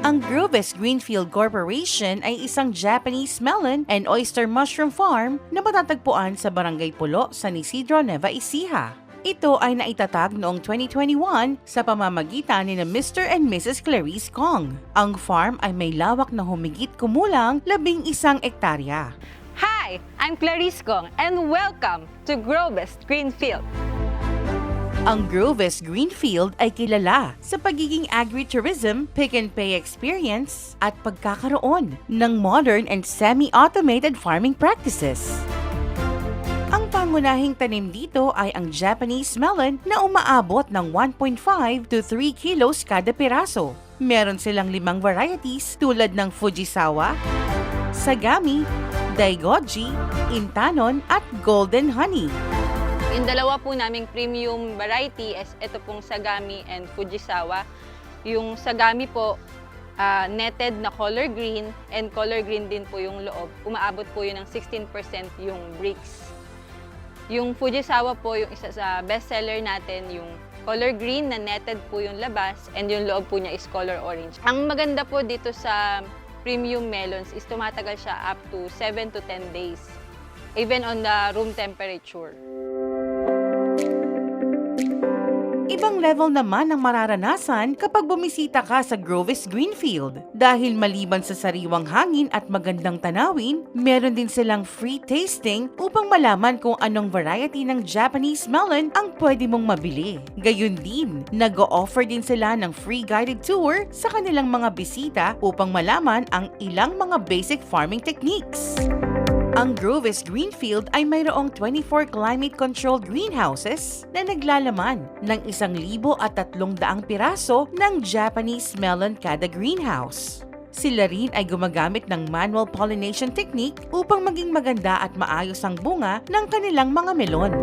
Ang Groves Greenfield Corporation ay isang Japanese melon and oyster mushroom farm na matatagpuan sa Barangay Pulo, San Isidro, Nueva Ecija. Ito ay naitatag noong 2021 sa pamamagitan ni Mr. and Mrs. Clarice Kong. Ang farm ay may lawak na humigit kumulang 11 ektarya. Hi, I'm Clarice Kong and welcome to Groves Greenfield. Ang Groves Greenfield ay kilala sa pagiging agritourism, pick-and-pay experience at pagkakaroon ng modern and semi-automated farming practices. Ang pangunahing tanim dito ay ang Japanese melon na umaabot ng 1.5 to 3 kilos kada piraso. Meron silang 5 varieties tulad ng Fujisawa, Sagami, Daigoji, Intanon at Golden Honey. Yung dalawa po naming premium variety is ito pong Sagami and Fujisawa. Yung Sagami po, netted na color green and color green din po yung loob. Umaabot po yun ng 16% yung bricks. Yung Fujisawa po, yung isa sa bestseller natin, yung color green na netted po yung labas and yung loob po niya is color orange. Ang maganda po dito sa premium melons is tumatagal siya up to 7 to 10 days, even on the room temperature. Ibang level naman ang mararanasan kapag bumisita ka sa Groves Greenfield. Dahil maliban sa sariwang hangin at magandang tanawin, meron din silang free tasting upang malaman kung anong variety ng Japanese melon ang pwede mong mabili. Gayun din, nag-o-offer din sila ng free guided tour sa kanilang mga bisita upang malaman ang ilang mga basic farming techniques. Ang Groves Greenfield ay mayroong 24 climate-controlled greenhouses na naglalaman ng 1,300 piraso ng Japanese melon kada greenhouse. Sila rin ay gumagamit ng manual pollination technique upang maging maganda at maayos ang bunga ng kanilang mga melon.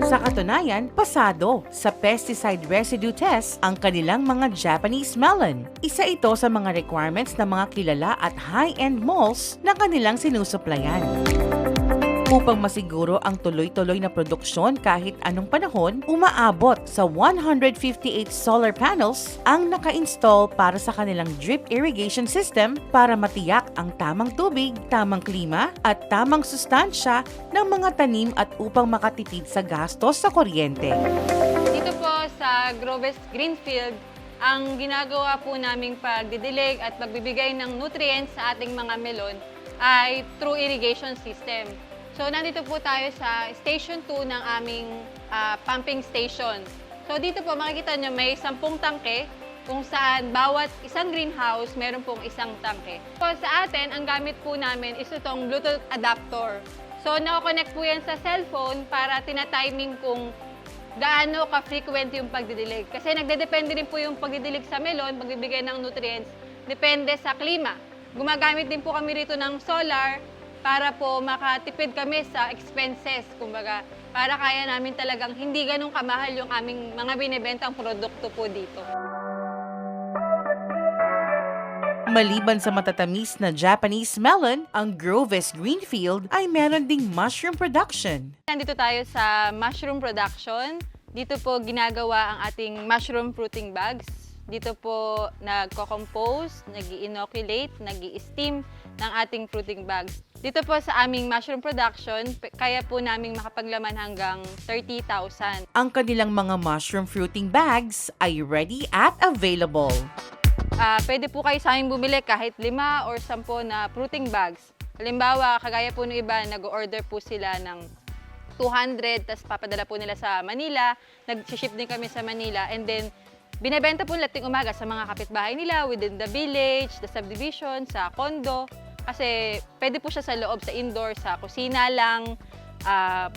Sa katunayan, pasado sa pesticide residue test ang kanilang mga Japanese melon. Isa ito sa mga requirements ng mga kilala at high-end malls na kanilang sinusuplayan. Upang masiguro ang tuloy-tuloy na produksyon kahit anong panahon, umaabot sa 158 solar panels ang naka-install para sa kanilang drip irrigation system para matiyak ang tamang tubig, tamang klima at tamang sustansya ng mga tanim at upang makatipid sa gastos sa kuryente. Dito po sa Groves Greenfield, ang ginagawa po naming pagdidilig at pagbibigay ng nutrients sa ating mga melon ay through irrigation system. So, nandito po tayo sa Station 2 ng aming pumping station. So, dito po makikita nyo may 10 tangke kung saan bawat isang greenhouse meron pong isang tangke. So, sa atin, ang gamit po namin is itong Bluetooth adapter. So, nakakonect po yan sa cellphone para tinatiming kung gaano ka-frequent yung pagdidilig. Kasi nagdedepende rin po yung pagdidilig sa melon, pagbibigay ng nutrients, depende sa klima. Gumagamit din po kami rito ng solar para po makatipid kami sa expenses, kumbaga, para kaya namin talagang hindi ganun kamahal yung aming mga binibentang produkto po dito. Maliban sa matatamis na Japanese melon, ang Groves Greenfield ay meron ding mushroom production. Nandito tayo sa mushroom production. Dito po ginagawa ang ating mushroom fruiting bags. Dito po nagko-compose, nag-inoculate, nag-i-steam ng ating fruiting bags. Dito po sa aming mushroom production, kaya po naming makapaglaman hanggang 30,000. Ang kanilang mga mushroom fruiting bags ay ready at available. Pwede po kayo sa amin bumili kahit 5 or 10 na fruiting bags. Halimbawa, kagaya po ng iba, nag-order po sila ng 200, tapos papadala po nila sa Manila. Nag-ship din kami sa Manila, and then binebenta po lating umaga sa mga kapitbahay nila within the village, the subdivision, sa condo. Kasi pwede po siya sa loob, sa indoor, sa kusina lang.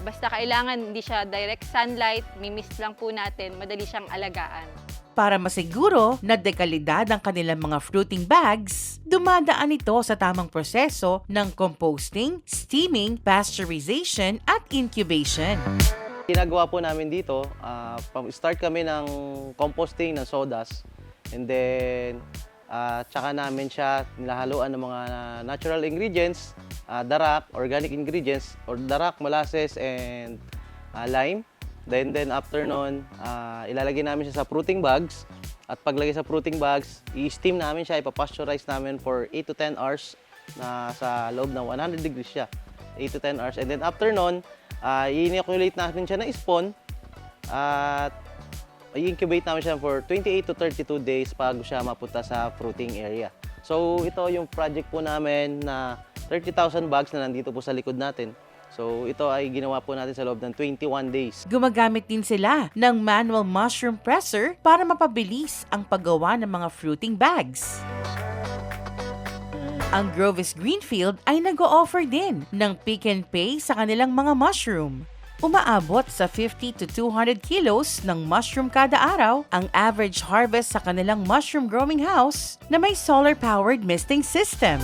Basta kailangan hindi siya direct sunlight, mimist lang po natin, madali siyang alagaan. Para masiguro na dekalidad ang kanilang mga fruiting bags, dumadaan ito sa tamang proseso ng composting, steaming, pasteurization at incubation. Ginagawa po namin dito, start kami ng composting ng sawdust, and then tsaka namin siya nilahaluan ng mga natural ingredients, darak, organic ingredients, or darak, molasses, and lime. Then after nun, ilalagay namin siya sa fruiting bags. At paglagay sa fruiting bags, i-steam namin siya, ipapasteurize namin for 8 to 10 hours na sa loob ng 100 degrees siya. 8 to 10 hours. And then after nun, i-inoculate natin siya ng spawn at i-incubate namin siya for 28 to 32 days bago siya mapunta sa fruiting area. So ito yung project po namin na 30,000 bags na nandito po sa likod natin. So ito ay ginawa po natin sa loob ng 21 days. Gumagamit din sila ng manual mushroom presser para mapabilis ang paggawa ng mga fruiting bags. Ang Groves Greenfield ay nag-o-offer din ng pick and pay sa kanilang mga mushroom. Umaabot sa 50 to 200 kilos ng mushroom kada araw ang average harvest sa kanilang mushroom growing house na may solar-powered misting system.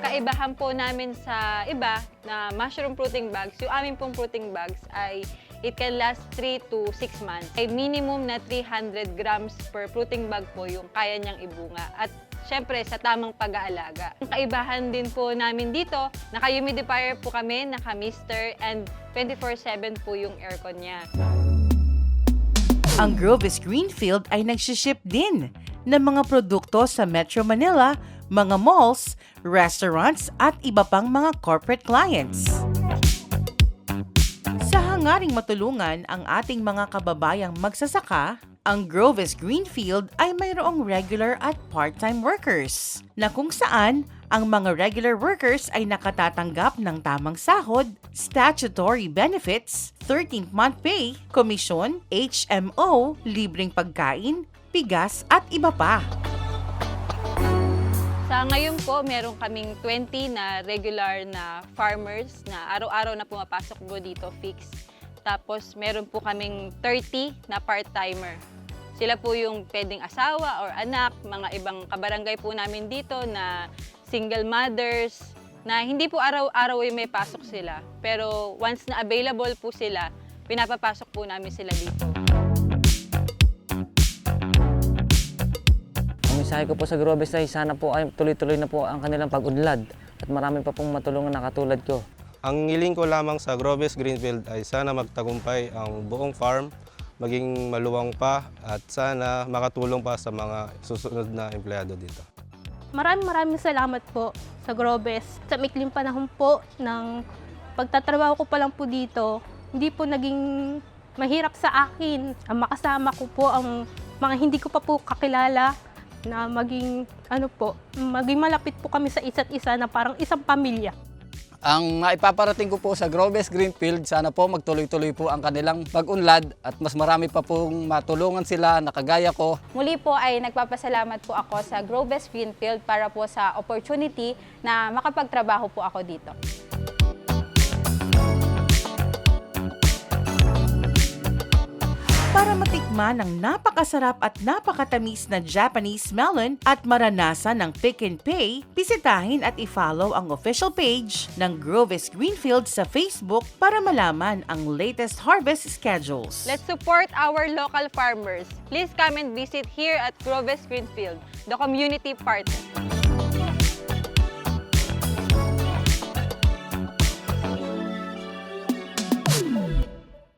Kaibahan po namin sa iba na mushroom fruiting bags, yung aming pong fruiting bags ay it can last 3 to 6 months. Ay minimum na 300 grams per fruiting bag po yung kaya niyang ibunga. At syempre sa tamang pag-aalaga. Ang kaibahan din po namin dito, naka-humidifier po kami, naka-mister, and 24/7 po yung aircon niya. Ang Groves Greenfield ay nagsiship din ng mga produkto sa Metro Manila, mga malls, restaurants at iba pang mga corporate clients. Sa hangaring matulungan ang ating mga kababayang magsasaka, ang Groves Greenfield ay mayroong regular at part-time workers na kung saan ang mga regular workers ay nakatatanggap ng tamang sahod, statutory benefits, 13th month pay, komisyon, HMO, libreng pagkain, bigas at iba pa. Sa ngayon po, meron kaming 20 na regular na farmers na araw-araw na pumapasok po dito fix. Tapos meron po kaming 30 na part-timer. Sila po yung pwedeng asawa or anak, mga ibang kabarangay po namin dito na single mothers, na hindi po araw-araw yung may pasok sila. Pero once na available po sila, pinapapasok po namin sila dito. Ang mensahe ko po sa Groves ay sana po ay tuloy-tuloy na po ang kanilang pag-unlad at marami pa pong matulungan na katulad ko. Ang hiling ko lamang sa Groves Greenfield ay sana magtagumpay ang buong farm, maging maluwang pa at sana makatulong pa sa mga susunod na empleyado dito. Maraming salamat po sa Groves. Sa mikling panahon po ng pagtatrabaho ko pa lang po dito, hindi po naging mahirap sa akin. Ang makasama ko po ang mga hindi ko pa po kakilala na maging maging malapit po kami sa isa't isa na parang isang pamilya. Ang maipaparating ko po sa Groves Greenfield, sana po magtuloy-tuloy po ang kanilang pag-unlad at mas marami pa pong matulungan sila na kagaya ko. Muli po ay nagpapasalamat po ako sa Groves Greenfield para po sa opportunity na makapagtrabaho po ako dito. Para matikman ang napakasarap at napakatamis na Japanese melon at maranasan ng pick and pay, bisitahin at i-follow ang official page ng Groves Greenfield sa Facebook para malaman ang latest harvest schedules. Let's support our local farmers. Please come and visit here at Groves Greenfield, the community partner.